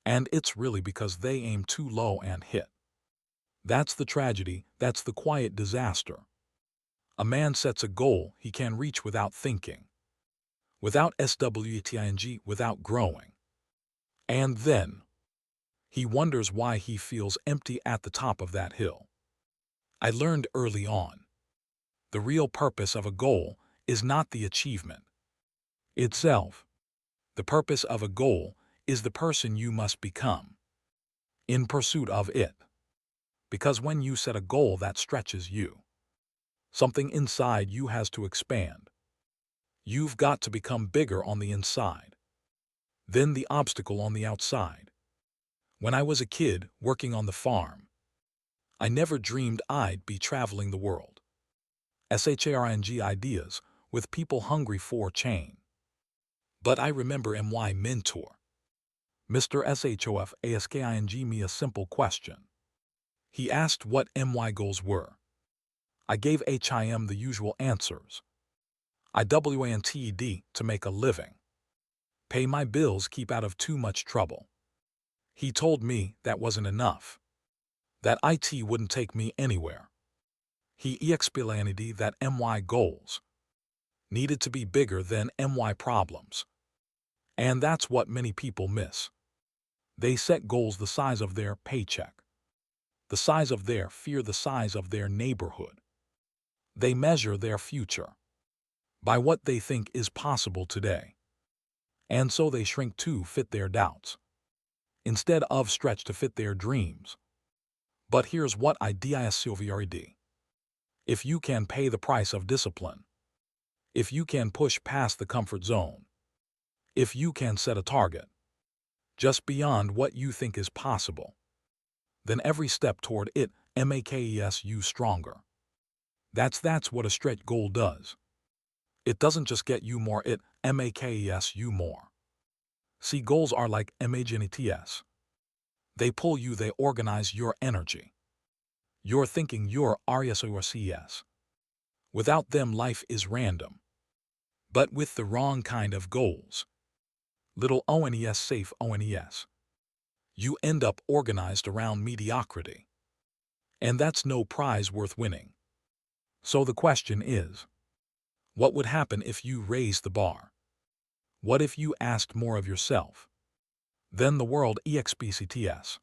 And it's really because they aim too low and hit. That's the tragedy, that's the quiet disaster. A man sets a goal he can reach without thinking, without SWETING, without growing. And then he wonders why he feels empty at the top of that hill. I learned early on, the real purpose of a goal is not the achievement itself. The purpose of a goal is the person you must become in pursuit of it. Because when you set a goal that stretches you, something inside you has to expand. You've got to become bigger on the inside than the obstacle on the outside. When I was a kid working on the farm, I never dreamed I'd be traveling the world. SHARNG ideas with people hungry for change. But I remember my mentor, Mr. SHOF ASKING, me a simple question. He asked what my goals were. I gave HIM the usual answers. I WANTED to make a living, pay my bills, keep out of too much trouble. He told me that wasn't enough, that IT wouldn't take me anywhere. He explained that my goals needed to be bigger than my problems. And that's what many people miss. They set goals the size of their paycheck, the size of their fear, the size of their neighborhood. They measure their future by what they think is possible today. And so they shrink to fit their doubts, instead of stretch to fit their dreams. But here's what I discovered. If you can pay the price of discipline, if you can push past the comfort zone, if you can set a target just beyond what you think is possible, then every step toward it makes you stronger. That's what a stretch goal does. It doesn't just get you more, it makes you more. See, goals are like MAGNETS. They pull you, they organize your energy, your thinking, your RSORCS. Without them, life is random. But with the wrong kind of goals, little ONES, safe ONES, you end up organized around mediocrity. And that's no prize worth winning. So the question is, what would happen if you raised the bar? What if you asked more of yourself than the world expects?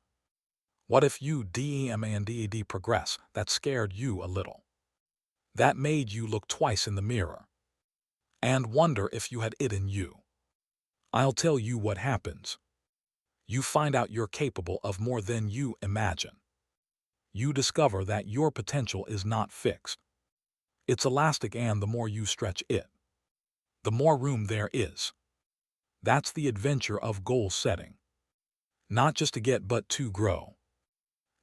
What if you demand progress that scared you a little, that made you look twice in the mirror and wonder if you had it in you? I'll tell you what happens. You find out you're capable of more than you imagine. You discover that your potential is not fixed. It's elastic, and the more you stretch it, the more room there is. That's the adventure of goal setting. Not just to get, but to grow.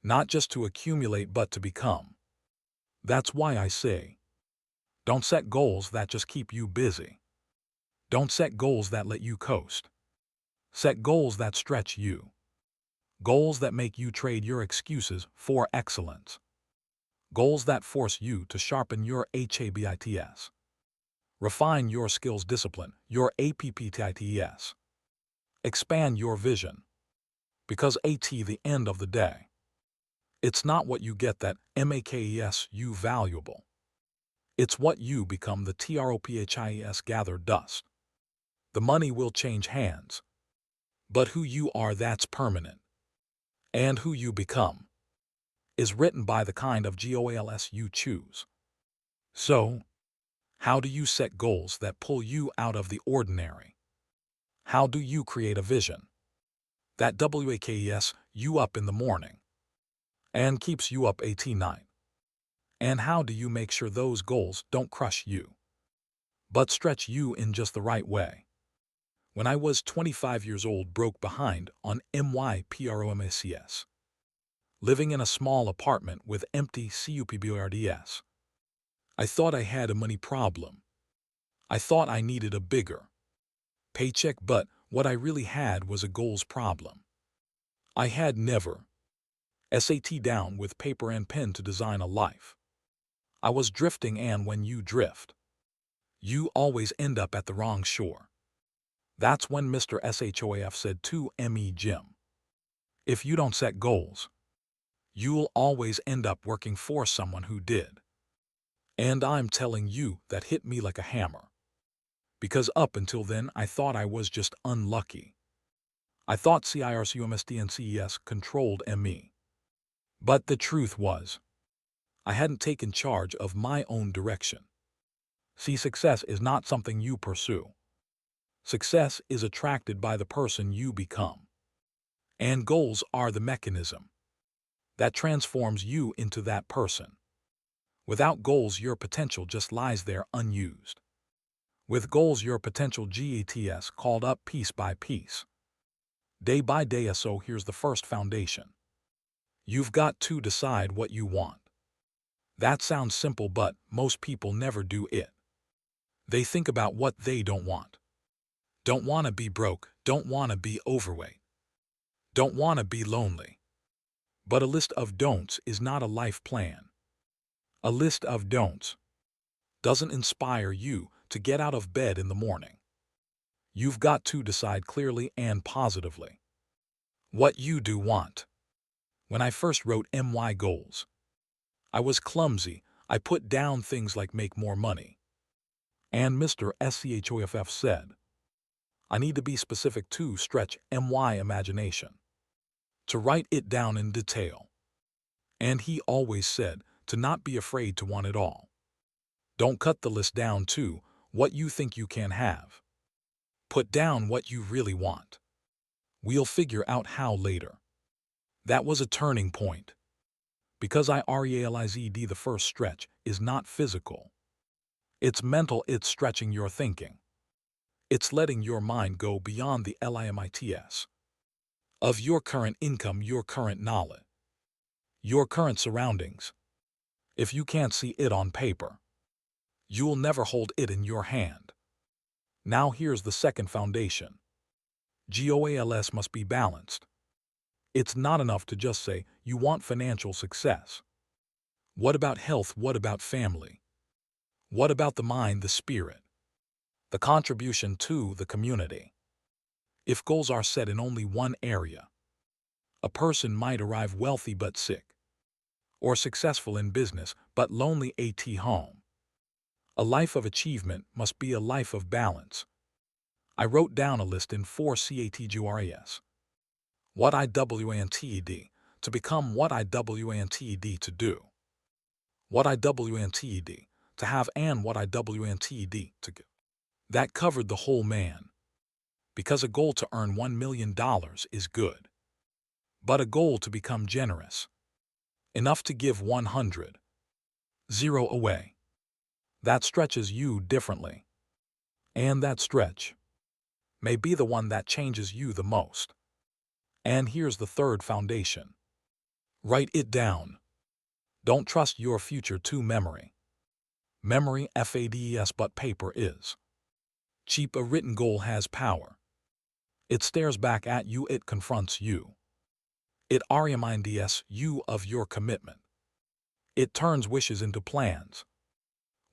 Not just to accumulate, but to become. That's why I say, don't set goals that just keep you busy. Don't set goals that let you coast. Set goals that stretch you. Goals that make you trade your excuses for excellence. Goals that force you to sharpen your habits. Refine your skills, discipline your APPTITES. Expand your vision. Because at the end of the day, it's not what you get that makes you valuable. It's what you become. The TROPHIS gather dust. The money will change hands. But who you are, that's permanent. And who you become is written by the kind of goals you choose. So, how do you set goals that pull you out of the ordinary? How do you create a vision that wakes you up in the morning and keeps you up at night? And how do you make sure those goals don't crush you, but stretch you in just the right way? When I was 25 years old, broke behind on MYPROMACS, living in a small apartment with empty CUPBORDS, I thought I had a money problem. I thought I needed a bigger paycheck, but what I really had was a goals problem. I had never sat down with paper and pen to design a life. I was drifting, and when you drift, you always end up at the wrong shore. That's when Mr. SHOAF said to me, Jim, If you don't set goals, you'll always end up working for someone who did. And I'm telling you, that hit me like a hammer. Because up until then, I thought I was just unlucky. I thought CIRCUMSDNCES controlled me. But the truth was, I hadn't taken charge of my own direction. See, success is not something you pursue. Success is attracted by the person you become. And goals are the mechanism that transforms you into that person. Without goals, your potential just lies there unused. With goals, your potential gets called up piece by piece, day by day. So here's the first foundation. You've got to decide what you want. That sounds simple, but most people never do it. They think about what they don't want. Don't want to be broke, don't want to be overweight, don't want to be lonely. But a list of don'ts is not a life plan. A list of don'ts doesn't inspire you to get out of bed in the morning. You've got to decide clearly and positively what you do want. When I first wrote my goals, I was clumsy. I put down things like make more money. And Mr. SCHOFF said, I need to be specific to stretch my imagination, to write it down in detail. And he always said to not be afraid to want it all. Don't cut the list down to what you think you can have. Put down what you really want. We'll figure out how later. That was a turning point. Because I realized the first stretch is not physical. It's mental. It's stretching your thinking. It's letting your mind go beyond the limits of your current income, your current knowledge, your current surroundings. If you can't see it on paper, you'll never hold it in your hand. Now here's the second foundation. Goals must be balanced. It's not enough to just say you want financial success. What about health? What about family? What about the mind, the spirit, the contribution to the community? If goals are set in only one area, a person might arrive wealthy but sick, or successful in business but lonely at home. A life of achievement must be a life of balance. I wrote down a list in 4 categories. What I wanted to become, what I wanted to do, what I wanted to have, and what I wanted to give. That covered the whole man. Because a goal to earn $1 million is good. But a goal to become generous, enough to give 100 away, that stretches you differently. And that stretch may be the one that changes you the most. And here's the third foundation. Write it down. Don't trust your future to memory. Memory fades, but paper is cheap. A written goal has power. It stares back at you, it confronts you. It reminds you of your commitment. It turns wishes into plans.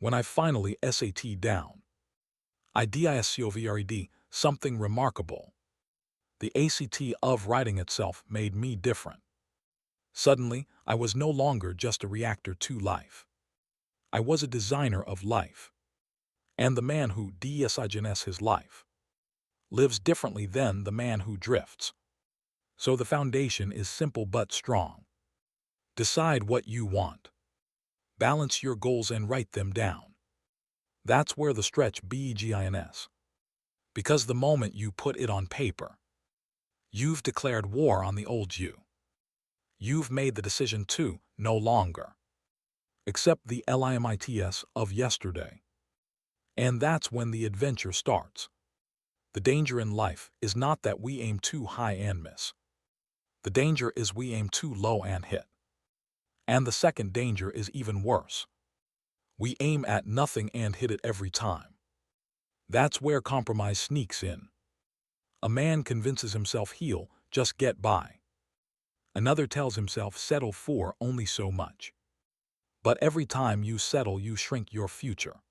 When I finally sat down, I discovered something remarkable. The act of writing itself made me different. Suddenly, I was no longer just a reactor to life. I was a designer of life. And the man who designs his life lives differently than the man who drifts. So the foundation is simple but strong. Decide what you want. Balance your goals and write them down. That's where the stretch begins. Because the moment you put it on paper, you've declared war on the old you. You've made the decision to no longer accept the limits of yesterday. And that's when the adventure starts. The danger in life is not that we aim too high and miss. The danger is we aim too low and hit. And the second danger is even worse. We aim at nothing and hit it every time. That's where compromise sneaks in. A man convinces himself he'll just get by. Another tells himself settle for only so much. But every time you settle, you shrink your future.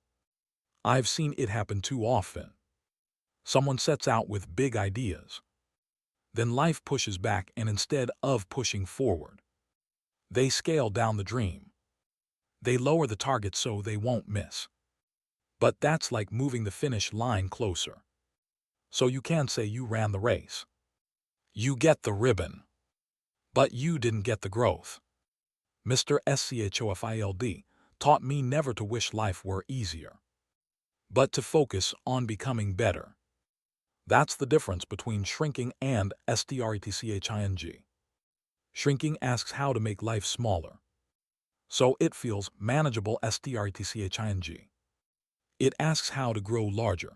I've seen it happen too often. Someone sets out with big ideas. Then life pushes back, and instead of pushing forward, they scale down the dream. They lower the target so they won't miss. But that's like moving the finish line closer. So you can say you ran the race. You get the ribbon. But you didn't get the growth. Mr. Schofield taught me never to wish life were easier, but to focus on becoming better. That's the difference between shrinking and stretching. Shrinking asks how to make life smaller, so it feels manageable. Stretching. It asks how to grow larger,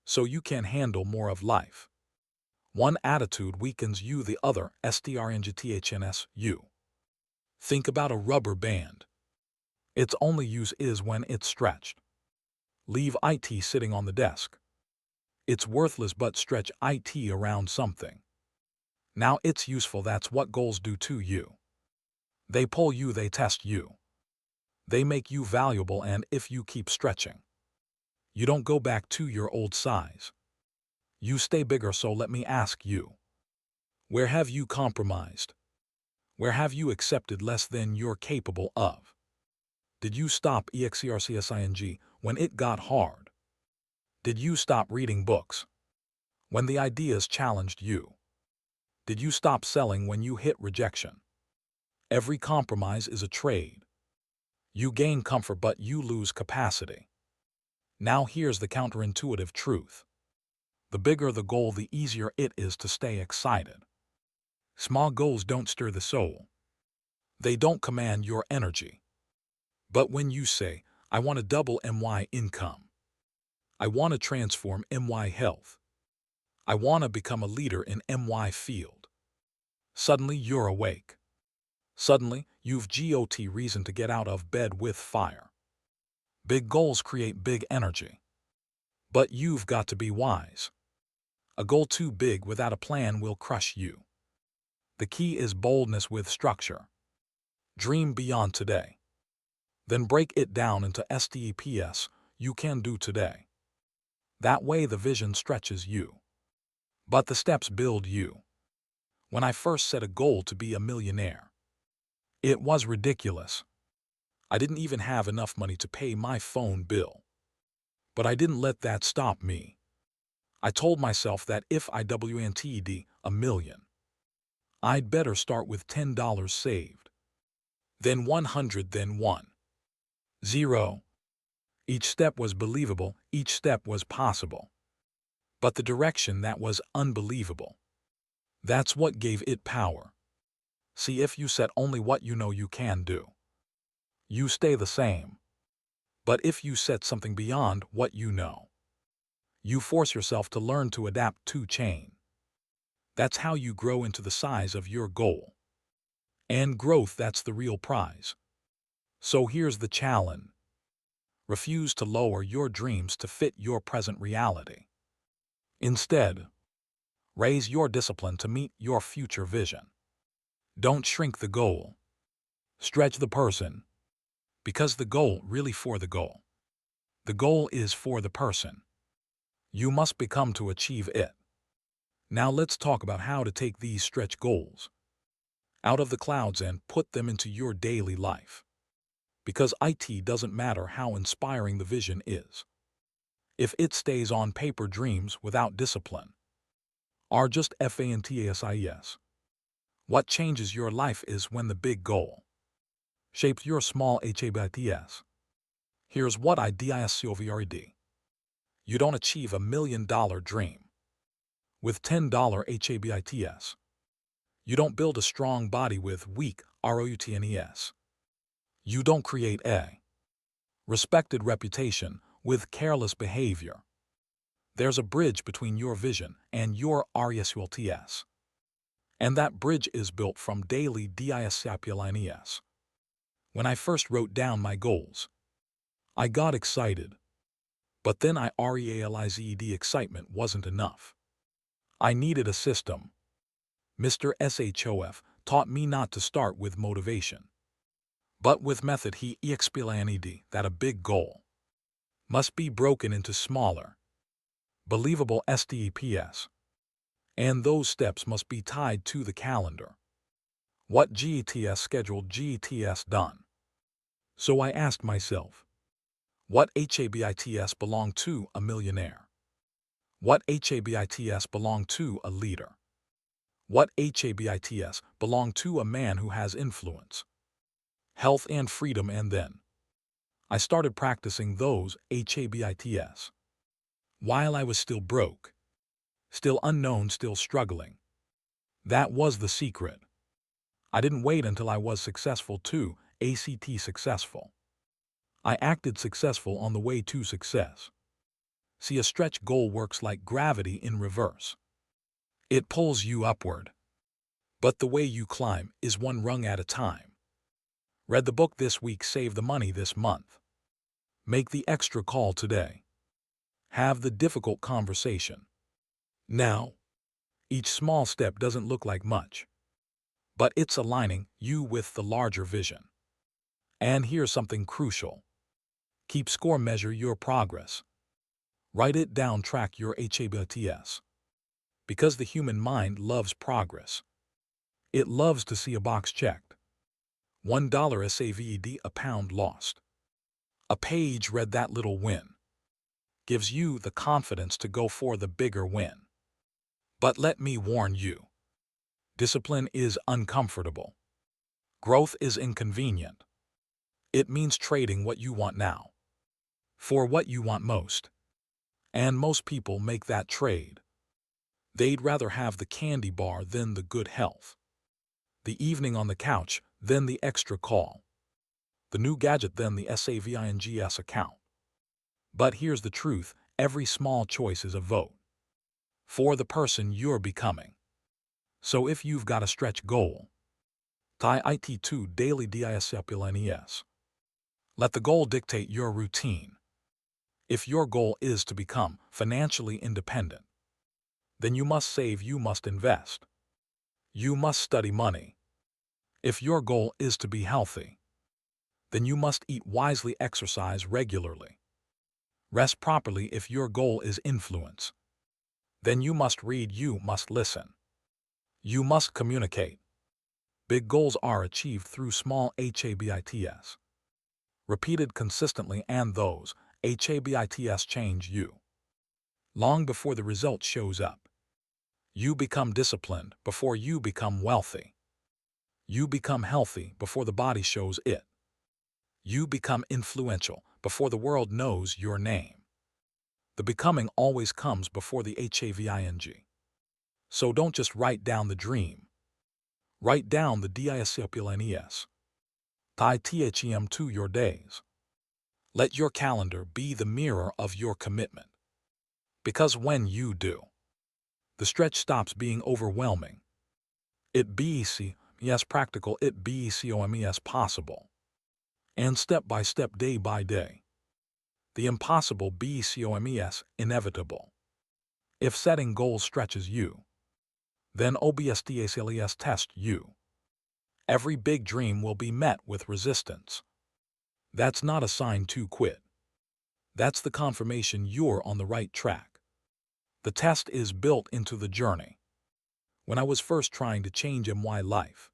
so you can handle more of life. One attitude weakens you, the other strengthens you. Think about a rubber band. Its only use is when it's stretched. Leave it sitting on the desk. It's worthless, but stretch it around something. Now it's useful. That's what goals do to you. They pull you, they test you. They make you valuable, and if you keep stretching, you don't go back to your old size. You stay bigger. So let me ask you, where have you compromised? Where have you accepted less than you're capable of? Did you stop exercising when it got hard? Did you stop reading books when the ideas challenged you? Did you stop selling when you hit rejection? Every compromise is a trade. You gain comfort, but you lose capacity. Now here's the counterintuitive truth. The bigger the goal, the easier it is to stay excited. Small goals don't stir the soul. They don't command your energy. But when you say, I want to double my income, I want to transform my health, I want to become a leader in my field, suddenly you're awake. Suddenly, you've got reason to get out of bed with fire. Big goals create big energy. But you've got to be wise. A goal too big without a plan will crush you. The key is boldness with structure. Dream beyond today. Then break it down into steps you can do today. That way the vision stretches you, but the steps build you. When I first set a goal to be a millionaire, it was ridiculous. I didn't even have enough money to pay my phone bill. But I didn't let that stop me. I told myself that if I wanted a million, I'd better start with $10 saved, then 100, then 1. Each step was believable, each step was possible. But the direction, that was unbelievable. That's what gave it power. See, if you set only what you know you can do, you stay the same. But if you set something beyond what you know, you force yourself to learn, to adapt, to change. That's how you grow into the size of your goal. And growth, that's the real prize. So here's the challenge. Refuse to lower your dreams to fit your present reality. Instead, raise your discipline to meet your future vision. Don't shrink the goal. Stretch the person. Because the goal really for the goal. The goal is for the person. You must become to achieve it. Now let's talk about how to take these stretch goals out of the clouds and put them into your daily life. Because it doesn't matter how inspiring the vision is. If it stays on paper, dreams without discipline are just fantasy. What changes your life is when the big goal shapes your small habits. Here's what I discovered. You don't achieve $1 million dream with $10 habits. You don't build a strong body with weak routines. You don't create a respected reputation with careless behavior. There's a bridge between your vision and your results. And that bridge is built from daily disciplines. When I first wrote down my goals, I got excited. But then I realized the excitement wasn't enough. I needed a system. Mr. Schof taught me not to start with motivation, but with method. He explained that a big goal must be broken into smaller, believable steps. And those steps must be tied to the calendar. What GTS scheduled, GTS done. So I asked myself, what habits belong to a millionaire? What habits belong to a leader? What habits belong to a man who has influence, health and freedom? And then I started practicing those habits while I was still broke, still unknown, still struggling. That was the secret. I didn't wait until I was successful to ACT successful. I acted successful on the way to success. See, a stretch goal works like gravity in reverse. It pulls you upward. But the way you climb is one rung at a time. Read the book this week, save the money this month. Make the extra call today. Have the difficult conversation now. Each small step doesn't look like much, but it's aligning you with the larger vision. And here's something crucial. Keep score, measure your progress. Write it down, track your habits. Because the human mind loves progress. It loves to see a box checked. $1 saved, a pound lost. A page read, that little win. Gives you the confidence to go for the bigger win. But let me warn you. Discipline is uncomfortable. Growth is inconvenient. It means trading what you want now for what you want most. And most people make that trade. They'd rather have the candy bar than the good health, the evening on the couch than the extra call, the new gadget than the savings account. But here's the truth, every small choice is a vote for the person you're becoming. So if you've got a stretch goal, tie it to daily disciplines. Let the goal dictate your routine. If your goal is to become financially independent, then you must save, you must invest. You must study money. If your goal is to be healthy, then you must eat wisely, exercise regularly, rest properly. If your goal is influence, then you must read, you must listen. You must communicate. Big goals are achieved through small habits, repeated consistently, and those habits change you. Long before the result shows up, you become disciplined before you become wealthy. You become healthy before the body shows it. You become influential before the world knows your name. The becoming always comes before the having. So don't just write down the dream. Write down the disciplines. Tie them to your days. Let your calendar be the mirror of your commitment. Because when you do, the stretch stops being overwhelming. It becomes practical, it becomes possible. And step by step, day by day, the impossible becomes inevitable. If setting goals stretches you, then obstacles test you. Every big dream will be met with resistance. That's not a sign to quit. That's the confirmation you're on the right track. The test is built into the journey. When I was first trying to change my life,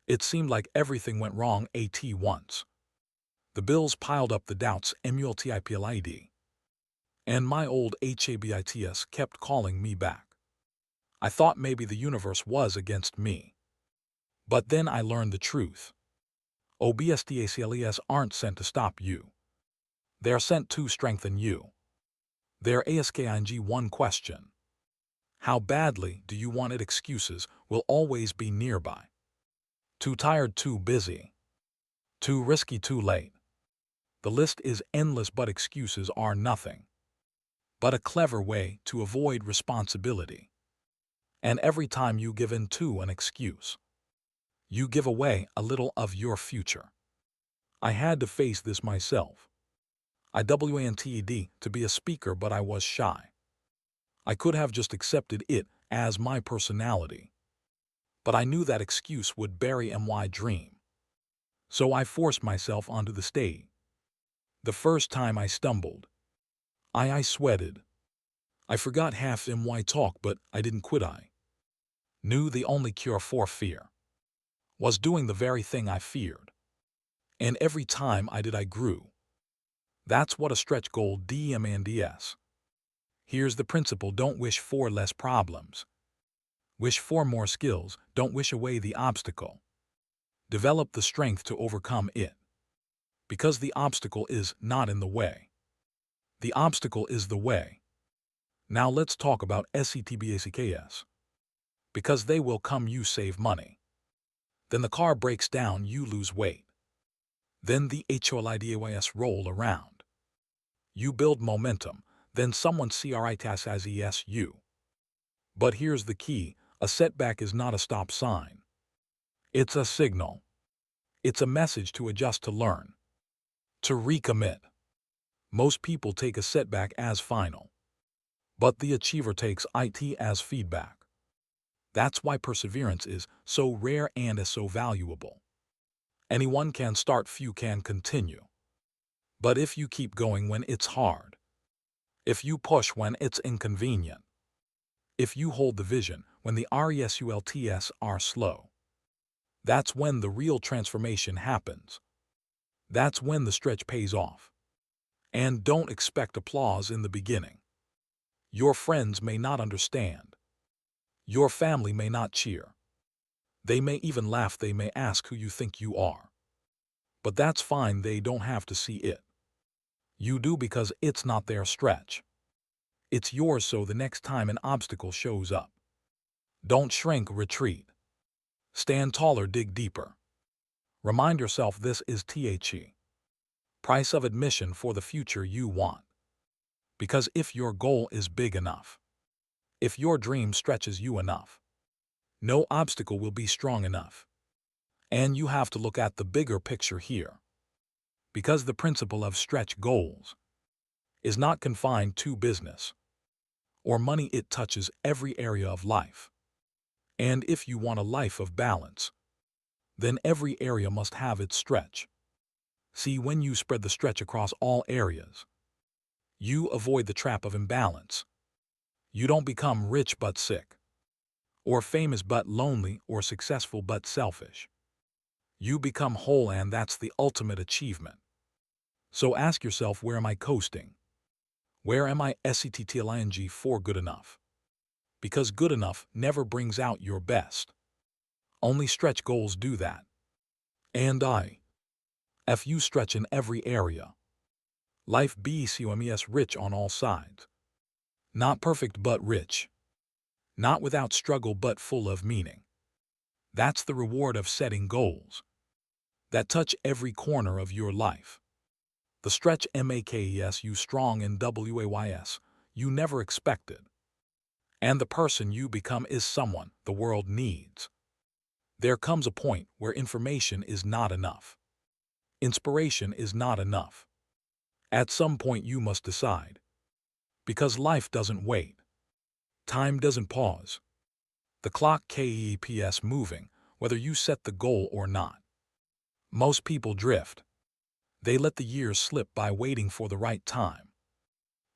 it seemed like everything went wrong at once. The bills piled up, the doubts multiplied, and my old habits kept calling me back. I thought maybe the universe was against me. But then I learned the truth. Obstacles aren't sent to stop you. They're sent to strengthen you. They're asking one question. How badly do you want it? Excuses will always be nearby. Too tired, too busy. Too risky, too late. The list is endless, but excuses are nothing but a clever way to avoid responsibility. And every time you give in to an excuse, you give away a little of your future. I had to face this myself. I wanted to be a speaker, but I was shy. I could have just accepted it as my personality. But I knew that excuse would bury my dream. So I forced myself onto the stage. The first time I stumbled, I sweated. I forgot half my talk, but I didn't quit. I knew the only cure for fear was doing the very thing I feared. And every time I did, I grew. That's what a stretch goal demands. Here's the principle: don't wish for less problems. Wish for more skills. Don't wish away the obstacle. Develop the strength to overcome it. Because the obstacle is not in the way. The obstacle is the way. Now let's talk about SETBACKS. Because they will come, you save money. Then the car breaks down, you lose weight. Then the HOLIDAYS roll around. You build momentum, then someone CRITAS as ESU. But here's the key: a setback is not a stop sign. It's a signal. It's a message to adjust, to learn, to recommit. Most people take a setback as final, but the achiever takes it as feedback. That's why perseverance is so rare and is so valuable. Anyone can start, few can continue. But if you keep going when it's hard, if you push when it's inconvenient, if you hold the vision when the results are slow, that's when the real transformation happens. That's when the stretch pays off. And don't expect applause in the beginning. Your friends may not understand. Your family may not cheer. They may even laugh. They may ask who you think you are. But that's fine. They don't have to see it. You do, because it's not their stretch. It's yours. So the next time an obstacle shows up, don't shrink, retreat. Stand taller, dig deeper. Remind yourself this is the price of admission for the future you want. Because if your goal is big enough, if your dream stretches you enough, no obstacle will be strong enough. And you have to look at the bigger picture here. Because the principle of stretch goals is not confined to business or money, it touches every area of life. And if you want a life of balance, then every area must have its stretch. See, when you spread the stretch across all areas, you avoid the trap of imbalance. You don't become rich but sick, or famous but lonely, or successful but selfish. You become whole, and that's the ultimate achievement. So ask yourself, where am I coasting? Where am I settling for good enough? Because good enough never brings out your best. Only stretch goals do that. And if you stretch in every area, life becomes rich on all sides. Not perfect but rich. Not without struggle but full of meaning. That's the reward of setting goals that touch every corner of your life. The stretch makes you strong in ways you never expected. And the person you become is someone the world needs. There comes a point where information is not enough. Inspiration is not enough. At some point you must decide. Because life doesn't wait. Time doesn't pause. The clock keeps moving, whether you set the goal or not. Most people drift. They let the years slip by waiting for the right time.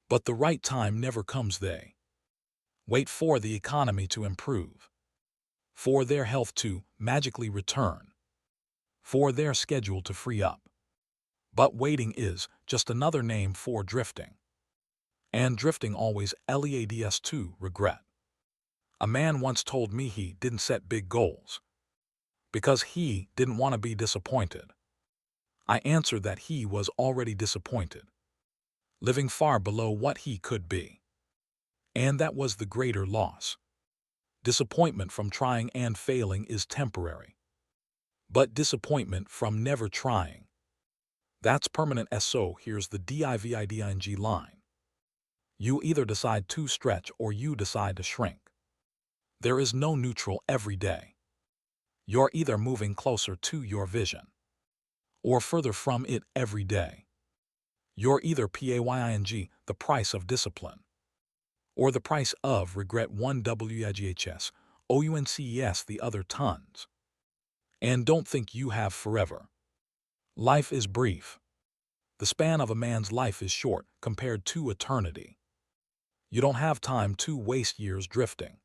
But the right time never comes. They wait for the economy to improve, for their health to magically return, for their schedule to free up. But waiting is just another name for drifting. And drifting always leads to regret. A man once told me he didn't set big goals because he didn't want to be disappointed. I answered that he was already disappointed, living far below what he could be. And that was the greater loss. Disappointment from trying and failing is temporary. But disappointment from never trying, that's permanent. So here's the dividing line. You either decide to stretch or you decide to shrink. There is no neutral every day. You're either moving closer to your vision or further from it every day. You're either paying the price of discipline or the price of regret. One WIGHS, OUNCES, the other tons. And don't think you have forever. Life is brief. The span of a man's life is short compared to eternity. You don't have time to waste years drifting.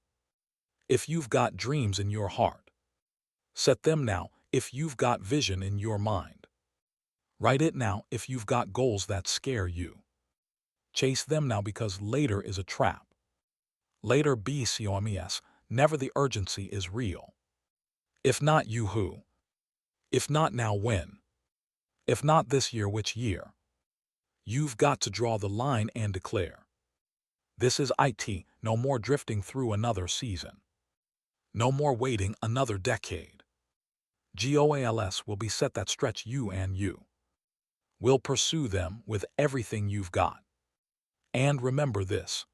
If you've got dreams in your heart, set them now. If you've got vision in your mind, write it now. If you've got goals that scare you, chase them now, because later is a trap. Later BCOMES, never. The urgency is real. If not you, who? If not now, when? If not this year, which year? You've got to draw the line and declare. This is IT. No more drifting through another season. No more waiting another decade. GOALS will be set that stretch you, and you will pursue them with everything you've got. And remember this: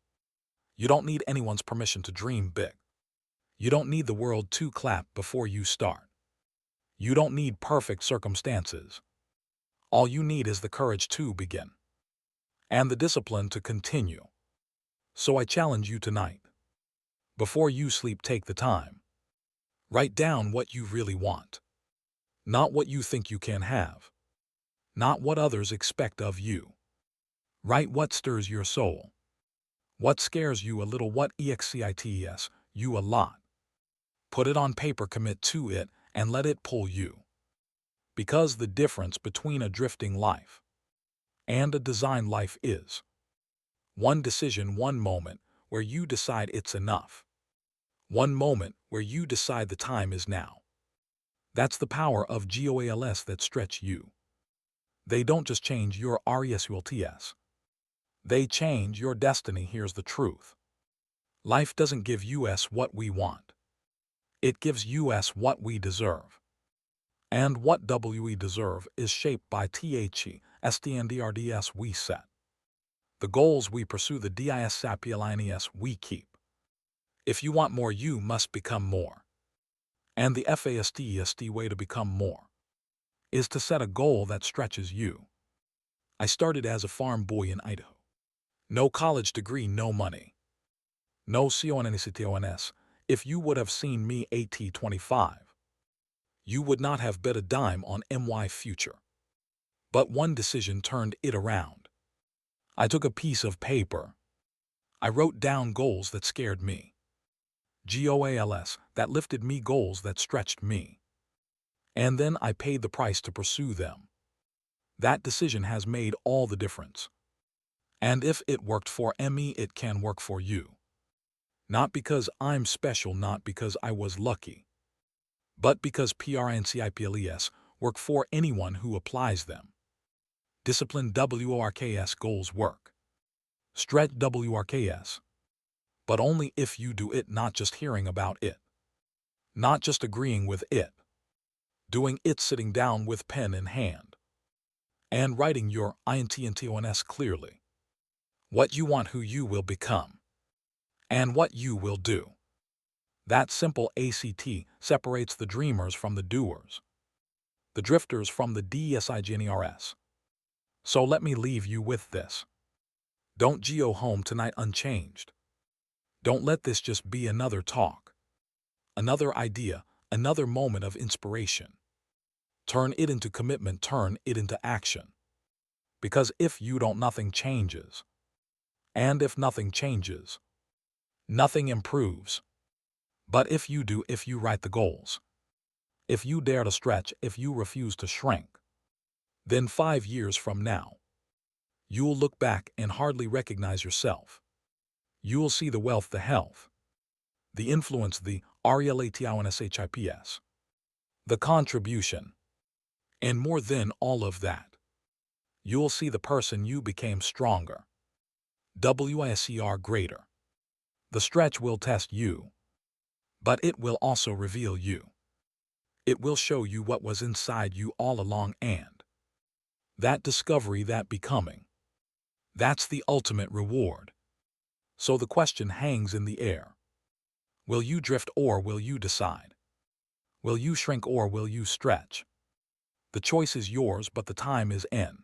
you don't need anyone's permission to dream big. You don't need the world to clap before you start. You don't need perfect circumstances. All you need is the courage to begin and the discipline to continue. So I challenge you tonight. Before you sleep, take the time. Write down what you really want. Not what you think you can have. Not what others expect of you. Write what stirs your soul. What scares you a little, what excites you a lot. Put it on paper, commit to it, and let it pull you. Because the difference between a drifting life and a designed life is one decision, one moment where you decide it's enough. One moment where you decide the time is now. That's the power of GOALS that stretch you. They don't just change your RESULTS. They change your destiny. Here's the truth. Life doesn't give us what we want. It gives us what we deserve. And what we deserve is shaped by THE, STNDRDS we set. The goals we pursue, the DISAPLINES we keep. If you want more, you must become more. And the FASTEST way to become more is to set a goal that stretches you. I started as a farm boy in Idaho. No college degree, no money. No CONNCTONS. If you would have seen me at 25, you would not have bet a dime on my future. But one decision turned it around. I took a piece of paper. I wrote down goals that scared me. GOALS, that lifted me, goals that stretched me. And then I paid the price to pursue them. That decision has made all the difference. And if it worked for me, it can work for you. Not because I'm special, not because I was lucky, but because PRINCIPLES work for anyone who applies them. Discipline WORKS, goals work. Stretch WORKS. But only if you do it, not just hearing about it. Not just agreeing with it. Doing it, sitting down with pen in hand. And writing your INTNTONS clearly. What you want, who you will become. And what you will do. That simple ACT separates the dreamers from the doers. The drifters from the DESIGNERS. So let me leave you with this. Don't go home tonight unchanged. Don't let this just be another talk. Another idea, another moment of inspiration. Turn it into commitment, turn it into action. Because if you don't, nothing changes. And if nothing changes, nothing improves. But if you do, if you write the goals, if you dare to stretch, if you refuse to shrink, then 5 years from now, you'll look back and hardly recognize yourself. You'll see the wealth, the health, the influence, the RELATIONSHIPS, the contribution, and more than all of that, you'll see the person you became, stronger, WISER greater. The stretch will test you, but it will also reveal you. It will show you what was inside you all along, and that discovery, that becoming, that's the ultimate reward. So the question hangs in the air. Will you drift or will you decide? Will you shrink or will you stretch? The choice is yours, but the time is in.